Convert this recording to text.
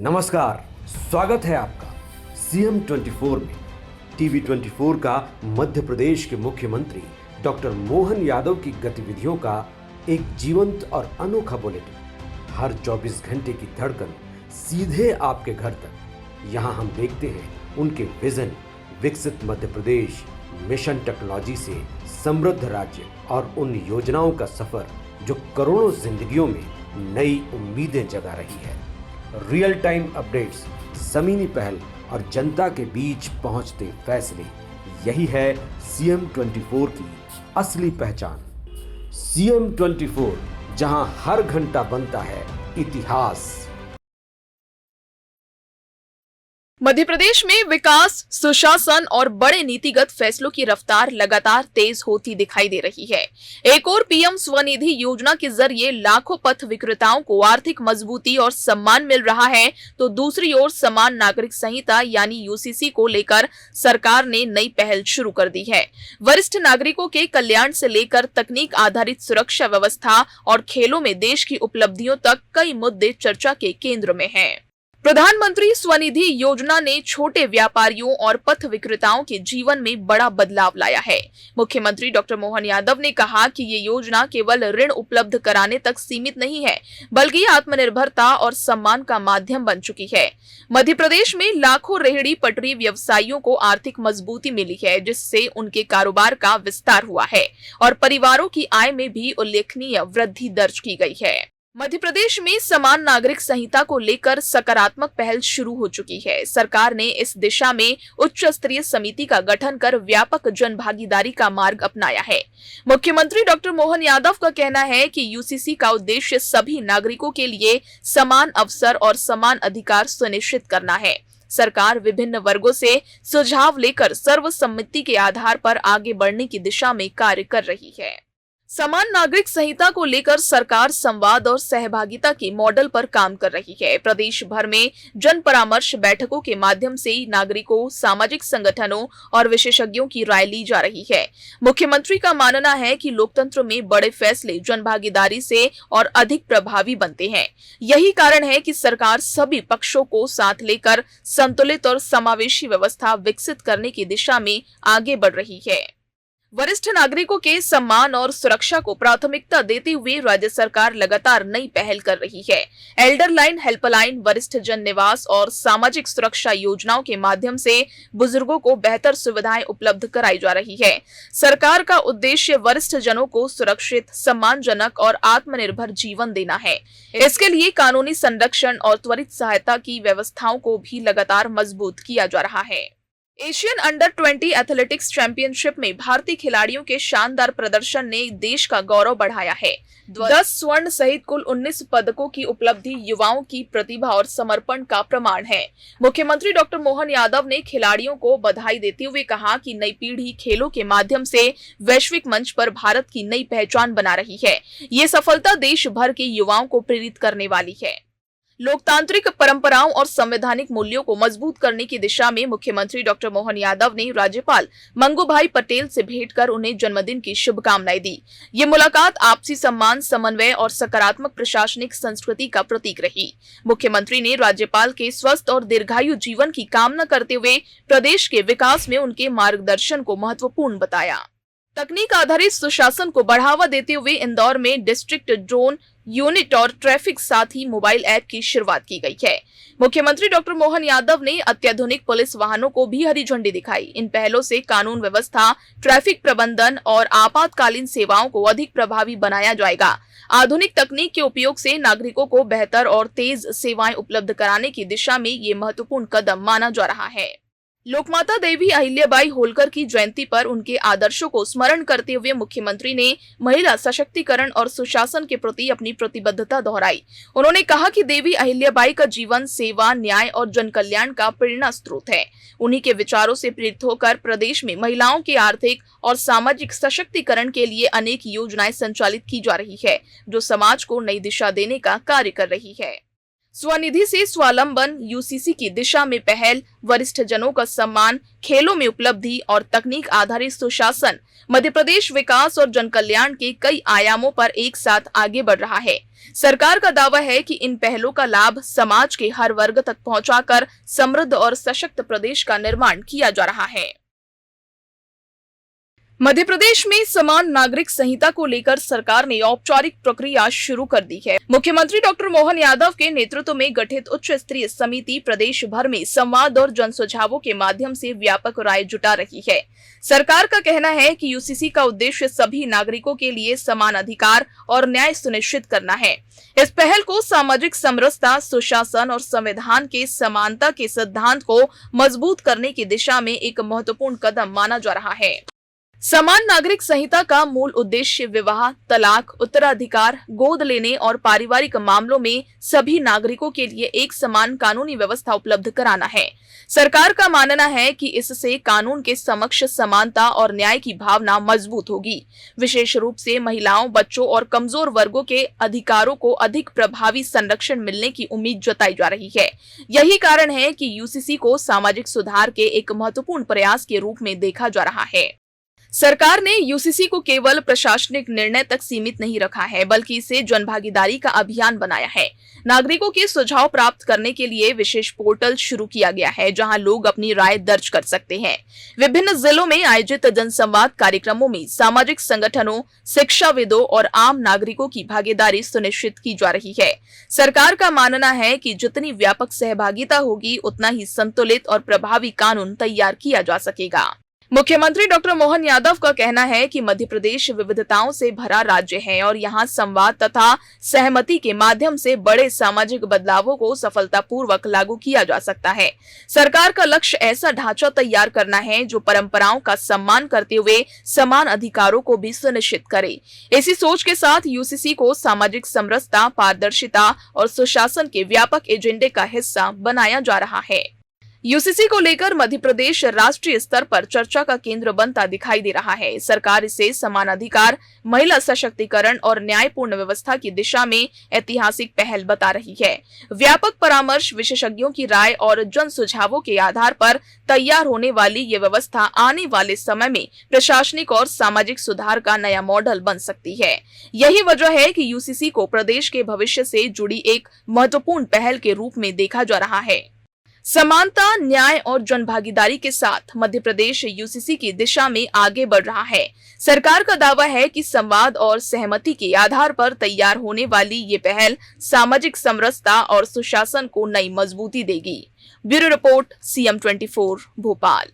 नमस्कार, स्वागत है आपका सीएम 24 में। टीवी 24 का मध्य प्रदेश के मुख्यमंत्री डॉक्टर मोहन यादव की गतिविधियों का एक जीवंत और अनोखा बुलेटिन। हर 24 घंटे की धड़कन सीधे आपके घर तक। यहाँ हम देखते हैं उनके विजन, विकसित मध्य प्रदेश, मिशन टेक्नोलॉजी से समृद्ध राज्य और उन योजनाओं का सफर जो करोड़ों जिंदगियों में नई उम्मीदें जगा रही है। रियल टाइम अपडेट्स, ज़मीनी पहल और जनता के बीच पहुंचते फैसले, यही है सीएम 24 की असली पहचान। सीएम 24, जहां हर घंटा बनता है इतिहास। मध्य प्रदेश में विकास, सुशासन और बड़े नीतिगत फैसलों की रफ्तार लगातार तेज होती दिखाई दे रही है। एक और पीएम स्वनिधि योजना के जरिए लाखों पथ विक्रेताओं को आर्थिक मजबूती और सम्मान मिल रहा है, तो दूसरी ओर समान नागरिक संहिता यानी यूसीसी को लेकर सरकार ने नई पहल शुरू कर दी है। वरिष्ठ नागरिकों के कल्याण से लेकर तकनीक आधारित सुरक्षा व्यवस्था और खेलों में देश की उपलब्धियों तक कई मुद्दे चर्चा के केंद्र में हैं। प्रधानमंत्री स्वनिधि योजना ने छोटे व्यापारियों और पथ विक्रेताओं के जीवन में बड़ा बदलाव लाया है। मुख्यमंत्री डॉक्टर मोहन यादव ने कहा कि ये योजना केवल ऋण उपलब्ध कराने तक सीमित नहीं है, बल्कि आत्मनिर्भरता और सम्मान का माध्यम बन चुकी है। मध्य प्रदेश में लाखों रेहड़ी पटरी व्यवसायियों को आर्थिक मजबूती मिली है, जिससे उनके कारोबार का विस्तार हुआ है और परिवारों की आय में भी उल्लेखनीय वृद्धि दर्ज की गई है। मध्य प्रदेश में समान नागरिक संहिता को लेकर सकारात्मक पहल शुरू हो चुकी है। सरकार ने इस दिशा में उच्च स्तरीय समिति का गठन कर व्यापक जन भागीदारी का मार्ग अपनाया है। मुख्यमंत्री डॉक्टर मोहन यादव का कहना है कि यूसीसी का उद्देश्य सभी नागरिकों के लिए समान अवसर और समान अधिकार सुनिश्चित करना है। सरकार विभिन्न वर्गों से सुझाव लेकर सर्वसम्मति के आधार पर आगे बढ़ने की दिशा में कार्य कर रही है। समान नागरिक संहिता को लेकर सरकार संवाद और सहभागिता के मॉडल पर काम कर रही है। प्रदेश भर में जन परामर्श बैठकों के माध्यम से नागरिकों, सामाजिक संगठनों और विशेषज्ञों की राय ली जा रही है। मुख्यमंत्री का मानना है कि लोकतंत्र में बड़े फैसले जन भागीदारी से और अधिक प्रभावी बनते हैं। यही कारण है कि सरकार सभी पक्षों को साथ लेकर संतुलित और समावेशी व्यवस्था विकसित करने की दिशा में आगे बढ़ रही है। वरिष्ठ नागरिकों के सम्मान और सुरक्षा को प्राथमिकता देते हुए राज्य सरकार लगातार नई पहल कर रही है। एल्डर लाइन, हेल्पलाइन, वरिष्ठ जन निवास और सामाजिक सुरक्षा योजनाओं के माध्यम से बुजुर्गों को बेहतर सुविधाएं उपलब्ध कराई जा रही है। सरकार का उद्देश्य वरिष्ठ जनों को सुरक्षित, सम्मानजनक और आत्मनिर्भर जीवन देना है। इसके लिए कानूनी संरक्षण और त्वरित सहायता की व्यवस्थाओं को भी लगातार मजबूत किया जा रहा है। एशियन अंडर 20 एथलेटिक्स चैंपियनशिप में भारतीय खिलाड़ियों के शानदार प्रदर्शन ने देश का गौरव बढ़ाया है। 10 स्वर्ण सहित कुल 19 पदकों की उपलब्धि युवाओं की प्रतिभा और समर्पण का प्रमाण है। मुख्यमंत्री डॉक्टर मोहन यादव ने खिलाड़ियों को बधाई देते हुए कहा कि नई पीढ़ी खेलों के माध्यम से वैश्विक मंच पर भारत की नई पहचान बना रही है। ये सफलता देश भर के युवाओं को प्रेरित करने वाली है। लोकतांत्रिक परंपराओं और संवैधानिक मूल्यों को मजबूत करने की दिशा में मुख्यमंत्री डॉक्टर मोहन यादव ने राज्यपाल मंगूभाई पटेल से भेंट कर उन्हें जन्मदिन की शुभकामनाएं दी। ये मुलाकात आपसी सम्मान, समन्वय और सकारात्मक प्रशासनिक संस्कृति का प्रतीक रही। मुख्यमंत्री ने राज्यपाल के स्वस्थ और दीर्घायु जीवन की कामना करते हुए प्रदेश के विकास में उनके मार्गदर्शन को महत्वपूर्ण बताया। तकनीक आधारित सुशासन को बढ़ावा देते हुए इंदौर में डिस्ट्रिक्ट ड्रोन यूनिट और ट्रैफिक साथी मोबाइल ऐप की शुरुआत की गई है। मुख्यमंत्री डॉक्टर मोहन यादव ने अत्याधुनिक पुलिस वाहनों को भी हरी झंडी दिखाई। इन पहलों से कानून व्यवस्था, ट्रैफिक प्रबंधन और आपातकालीन सेवाओं को अधिक प्रभावी बनाया जाएगा। आधुनिक तकनीक के उपयोग से नागरिकों को बेहतर और तेज सेवाएं उपलब्ध कराने की दिशा में ये महत्वपूर्ण कदम माना जा रहा है। लोकमाता देवी अहिल्याबाई होलकर की जयंती पर उनके आदर्शों को स्मरण करते हुए मुख्यमंत्री ने महिला सशक्तिकरण और सुशासन के प्रति अपनी प्रतिबद्धता दोहराई। उन्होंने कहा कि देवी अहिल्याबाई का जीवन सेवा, न्याय और जन कल्याण का प्रेरणा स्रोत है। उन्हीं के विचारों से प्रेरित होकर प्रदेश में महिलाओं के आर्थिक और सामाजिक सशक्तिकरण के लिए अनेक योजनाएं संचालित की जा रही है, जो समाज को नई दिशा देने का कार्य कर रही है। स्वनिधि से स्वावलंबन, यूसीसी की दिशा में पहल, वरिष्ठ जनों का सम्मान, खेलों में उपलब्धि और तकनीक आधारित सुशासन मध्य प्रदेश विकास और जन कल्याण के कई आयामों पर एक साथ आगे बढ़ रहा है। सरकार का दावा है कि इन पहलों का लाभ समाज के हर वर्ग तक पहुंचाकर समृद्ध और सशक्त प्रदेश का निर्माण किया जा रहा है। मध्य प्रदेश में समान नागरिक संहिता को लेकर सरकार ने औपचारिक प्रक्रिया शुरू कर दी है। मुख्यमंत्री डॉक्टर मोहन यादव के नेतृत्व में गठित उच्च स्तरीय समिति प्रदेश भर में संवाद और जन सुझावों के माध्यम से व्यापक राय जुटा रही है। सरकार का कहना है कि यूसीसी का उद्देश्य सभी नागरिकों के लिए समान अधिकार और न्याय सुनिश्चित करना है। इस पहल को सामाजिक समरसता, सुशासन और संविधान के समानता के सिद्धांत को मजबूत करने की दिशा में एक महत्वपूर्ण कदम माना जा रहा है। समान नागरिक संहिता का मूल उद्देश्य विवाह, तलाक, उत्तराधिकार, गोद लेने और पारिवारिक मामलों में सभी नागरिकों के लिए एक समान कानूनी व्यवस्था उपलब्ध कराना है। सरकार का मानना है कि इससे कानून के समक्ष समानता और न्याय की भावना मजबूत होगी। विशेष रूप से महिलाओं, बच्चों और कमजोर वर्गों के अधिकारों को अधिक प्रभावी संरक्षण मिलने की उम्मीद जताई जा रही है। यही कारण है कि यूसीसी को सामाजिक सुधार के एक महत्वपूर्ण प्रयास के रूप में देखा जा रहा है। सरकार ने यूसीसी को केवल प्रशासनिक निर्णय तक सीमित नहीं रखा है, बल्कि इसे जनभागीदारी का अभियान बनाया है। नागरिकों के सुझाव प्राप्त करने के लिए विशेष पोर्टल शुरू किया गया है, जहां लोग अपनी राय दर्ज कर सकते हैं। विभिन्न जिलों में आयोजित जनसंवाद कार्यक्रमों में सामाजिक संगठनों, शिक्षाविदों और आम नागरिकों की भागीदारी सुनिश्चित की जा रही है। सरकार का मानना है कि जितनी व्यापक सहभागिता होगी, उतना ही संतुलित और प्रभावी कानून तैयार किया जा सकेगा। मुख्यमंत्री डॉक्टर मोहन यादव का कहना है कि मध्य प्रदेश विविधताओं से भरा राज्य है और यहां संवाद तथा सहमति के माध्यम से बड़े सामाजिक बदलावों को सफलतापूर्वक लागू किया जा सकता है। सरकार का लक्ष्य ऐसा ढांचा तैयार करना है जो परंपराओं का सम्मान करते हुए समान अधिकारों को भी सुनिश्चित करे। इसी सोच के साथ यूसीसी को सामाजिक समरसता, पारदर्शिता और सुशासन के व्यापक एजेंडे का हिस्सा बनाया जा रहा है। यूसीसी को लेकर मध्य प्रदेश राष्ट्रीय स्तर पर चर्चा का केंद्र बनता दिखाई दे रहा है। सरकार इसे समान अधिकार, महिला सशक्तिकरण और न्यायपूर्ण व्यवस्था की दिशा में ऐतिहासिक पहल बता रही है। व्यापक परामर्श, विशेषज्ञों की राय और जन सुझावों के आधार पर तैयार होने वाली ये व्यवस्था आने वाले समय में प्रशासनिक और सामाजिक सुधार का नया मॉडल बन सकती है। यही वजह है कि यूसीसी को प्रदेश के भविष्य से जुड़ी एक महत्वपूर्ण पहल के रूप में देखा जा रहा है। समानता, न्याय और जनभागीदारी के साथ मध्य प्रदेश यूसीसी की दिशा में आगे बढ़ रहा है। सरकार का दावा है कि संवाद और सहमति के आधार पर तैयार होने वाली ये पहल सामाजिक समरसता और सुशासन को नई मजबूती देगी। Bureau report, CM24 Bhopal.